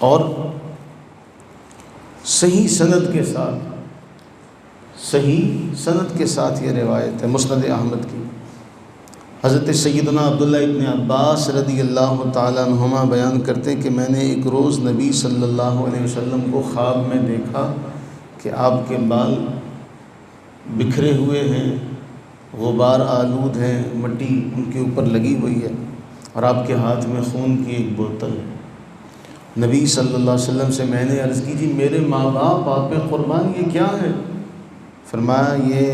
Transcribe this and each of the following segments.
اور صحیح سند کے ساتھ یہ روایت ہے مسند احمد کی۔ حضرت سیدنا عبداللہ ابن عباس رضی اللہ تعالیٰ عنہما بیان کرتے ہیں کہ میں نے ایک روز نبی صلی اللہ علیہ وسلم کو خواب میں دیکھا کہ آپ کے بال بکھرے ہوئے ہیں، غبار آلود ہیں، مٹی ان کے اوپر لگی ہوئی ہے، اور آپ کے ہاتھ میں خون کی ایک بوتل ہے۔ نبی صلی اللہ علیہ وسلم سے میں نے عرض کی جی میرے ماں باپ آپ پہ قربان، یہ کیا ہے؟ فرمایا یہ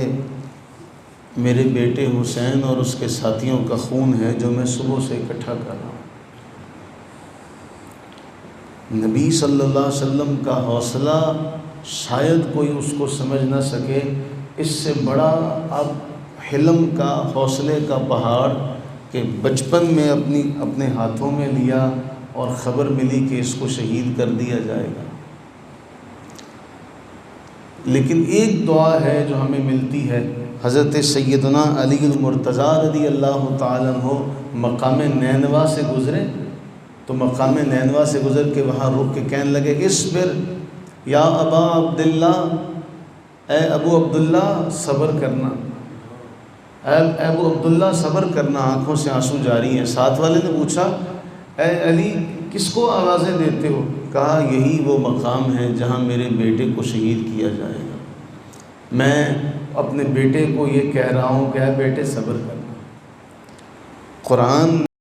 میرے بیٹے حسین اور اس کے ساتھیوں کا خون ہے جو میں صبح سے اکٹھا کر رہا ہوں۔ نبی صلی اللہ علیہ وسلم کا حوصلہ شاید کوئی اس کو سمجھ نہ سکے، اس سے بڑا اب حلم کا، حوصلے کا پہاڑ کہ بچپن میں اپنے ہاتھوں میں لیا اور خبر ملی کہ اس کو شہید کر دیا جائے گا۔ لیکن ایک دعا ہے جو ہمیں ملتی ہے، حضرت سیدنا علی المرتضیٰ رضی اللہ تعالیٰ عنہ مقام نینوا سے گزرے، تو مقام نینوا سے گزر کے وہاں رک کے کہنے لگے اصبر یا ابا عبداللہ، اے ابو عبداللہ صبر کرنا، اے ابو عبداللہ صبر کرنا، آنکھوں سے آنسو جاری ہیں۔ ساتھ والے نے پوچھا اے علی کس کو آوازیں دیتے ہو؟ کہا یہی وہ مقام ہے جہاں میرے بیٹے کو شہید کیا جائے گا، میں اپنے بیٹے کو یہ کہہ رہا ہوں کہ اے بیٹے صبر کرنا۔ قرآن